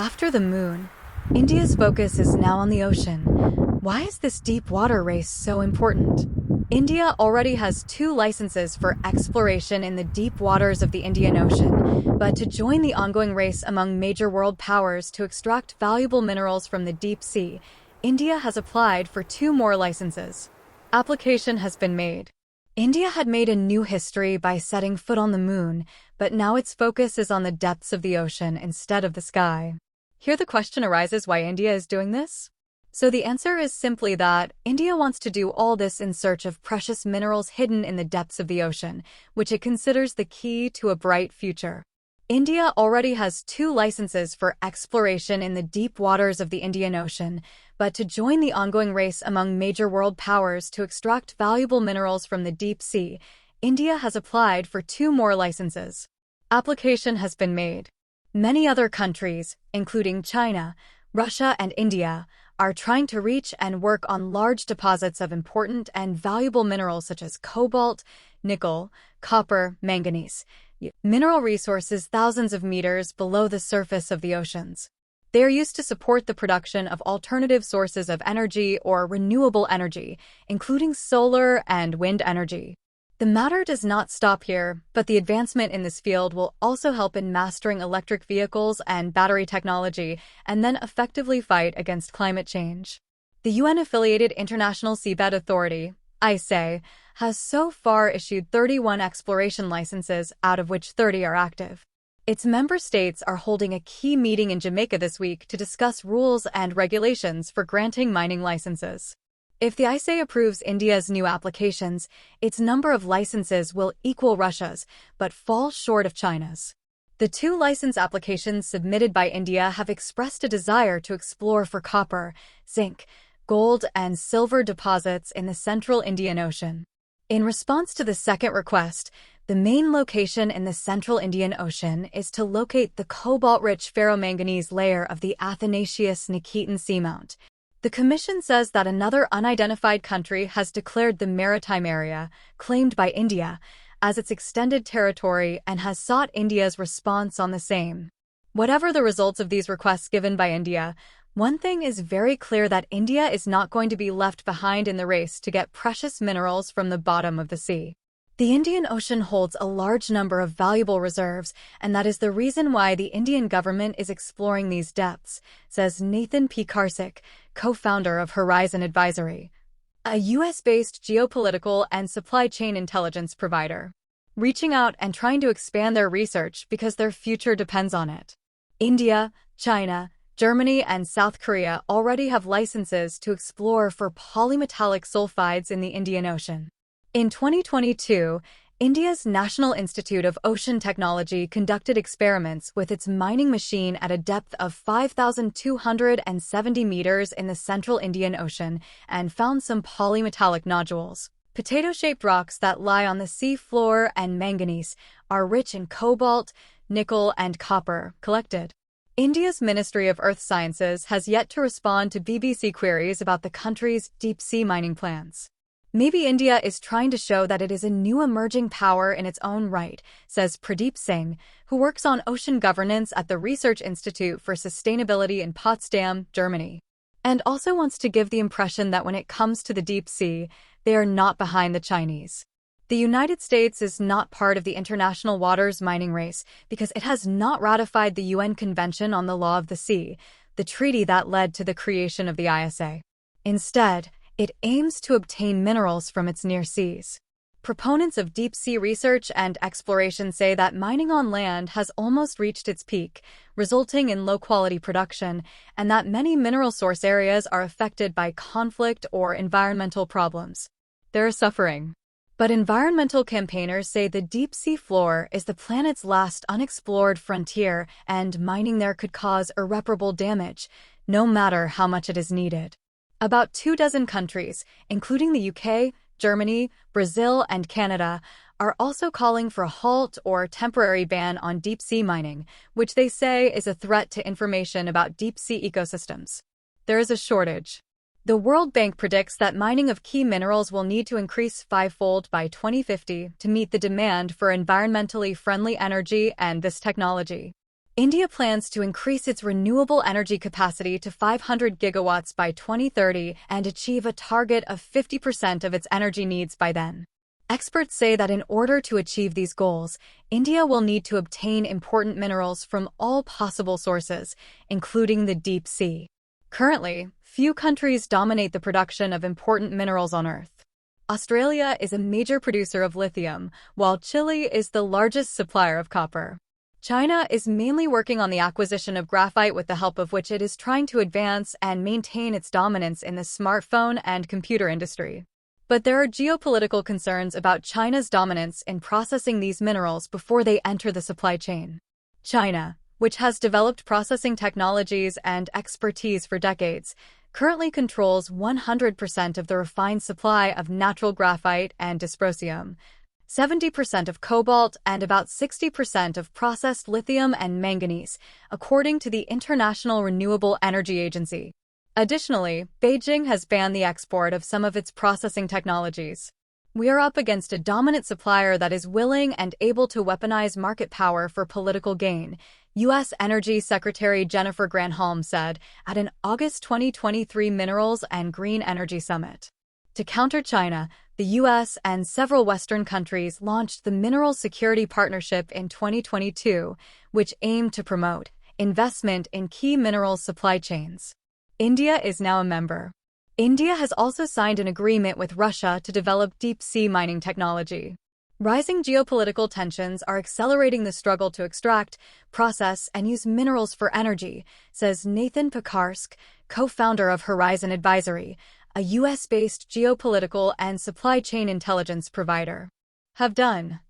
After the moon, India's focus is now on the ocean. Why is this deep water race so important? India already has two licenses for exploration in the deep waters of the Indian Ocean, but to join the ongoing race among major world powers to extract valuable minerals from the deep sea, India has applied for two more licenses. Application has been made. India had made a new history by setting foot on the moon, but now its focus is on the depths of the ocean instead of the sky. Here the question arises why India is doing this? So the answer is simply that India wants to do all this in search of precious minerals hidden in the depths of the ocean, which it considers the key to a bright future. India already has two licenses for exploration in the deep waters of the Indian Ocean, but to join the ongoing race among major world powers to extract valuable minerals from the deep sea, India has applied for two more licenses. Application has been made. Many other countries, including China, Russia, and India, are trying to reach and work on large deposits of important and valuable minerals such as cobalt, nickel, copper, manganese, mineral resources thousands of meters below the surface of the oceans. They are used to support the production of alternative sources of energy or renewable energy, including solar and wind energy. The matter does not stop here, but the advancement in this field will also help in mastering electric vehicles and battery technology, and then effectively fight against climate change. The UN-affiliated International Seabed Authority, ISA, has so far issued 31 exploration licenses, out of which 30 are active. Its member states are holding a key meeting in Jamaica this week to discuss rules and regulations for granting mining licenses. If the ISA approves India's new applications, its number of licenses will equal Russia's, but fall short of China's. The two license applications submitted by India have expressed a desire to explore for copper, zinc, gold, and silver deposits in the central Indian Ocean. In response to the second request, the main location in the central Indian Ocean is to locate the cobalt-rich ferromanganese layer of the Athanasius-Nikitin seamount. The Commission says that another unidentified country has declared the maritime area, claimed by India, as its extended territory and has sought India's response on the same. Whatever the results of these requests given by India, one thing is very clear, that India is not going to be left behind in the race to get precious minerals from the bottom of the sea. The Indian Ocean holds a large number of valuable reserves, and that is the reason why the Indian government is exploring these depths, says Nathan P. Karsick, co-founder of Horizon Advisory, a US-based geopolitical and supply chain intelligence provider, reaching out and trying to expand their research because their future depends on it. India, China, Germany, and South Korea already have licenses to explore for polymetallic sulfides in the Indian Ocean. In 2022, India's National Institute of Ocean Technology conducted experiments with its mining machine at a depth of 5,270 meters in the central Indian Ocean and found some polymetallic nodules. Potato-shaped rocks that lie on the sea floor and manganese are rich in cobalt, nickel, and copper, collected. India's Ministry of Earth Sciences has yet to respond to BBC queries about the country's deep-sea mining plans. Maybe India is trying to show that it is a new emerging power in its own right, says Pradeep Singh, who works on ocean governance at the Research Institute for Sustainability in Potsdam, Germany, and also wants to give the impression that when it comes to the deep sea, they are not behind the Chinese. The United States is not part of the international waters mining race because it has not ratified the UN Convention on the Law of the Sea, the treaty that led to the creation of the ISA. Instead, it aims to obtain minerals from its near seas. Proponents of deep-sea research and exploration say that mining on land has almost reached its peak, resulting in low-quality production, and that many mineral source areas are affected by conflict or environmental problems. They are suffering. But environmental campaigners say the deep-sea floor is the planet's last unexplored frontier, and mining there could cause irreparable damage, no matter how much it is needed. About 24 countries, including the UK, Germany, Brazil, and Canada, are also calling for a halt or temporary ban on deep-sea mining, which they say is a threat to information about deep-sea ecosystems. There is a shortage. The World Bank predicts that mining of key minerals will need to increase fivefold by 2050 to meet the demand for environmentally friendly energy and this technology. India plans to increase its renewable energy capacity to 500 gigawatts by 2030 and achieve a target of 50% of its energy needs by then. Experts say that in order to achieve these goals, India will need to obtain important minerals from all possible sources, including the deep sea. Currently, few countries dominate the production of important minerals on Earth. Australia is a major producer of lithium, while Chile is the largest supplier of copper. China is mainly working on the acquisition of graphite, with the help of which it is trying to advance and maintain its dominance in the smartphone and computer industry. But there are geopolitical concerns about China's dominance in processing these minerals before they enter the supply chain. China, which has developed processing technologies and expertise for decades, currently controls 100% of the refined supply of natural graphite and dysprosium, 70% of cobalt, and about 60% of processed lithium and manganese, according to the International Renewable Energy Agency. Additionally, Beijing has banned the export of some of its processing technologies. We are up against a dominant supplier that is willing and able to weaponize market power for political gain, U.S. Energy Secretary Jennifer Granholm said at an August 2023 Minerals and Green Energy Summit. To counter China, the U.S. and several Western countries launched the Mineral Security Partnership in 2022, which aimed to promote investment in key minerals supply chains. India is now a member. India has also signed an agreement with Russia to develop deep-sea mining technology. Rising geopolitical tensions are accelerating the struggle to extract, process, and use minerals for energy, says Nathan Pekarsk, co-founder of Horizon Advisory, a U.S.-based geopolitical and supply chain intelligence provider. Have done.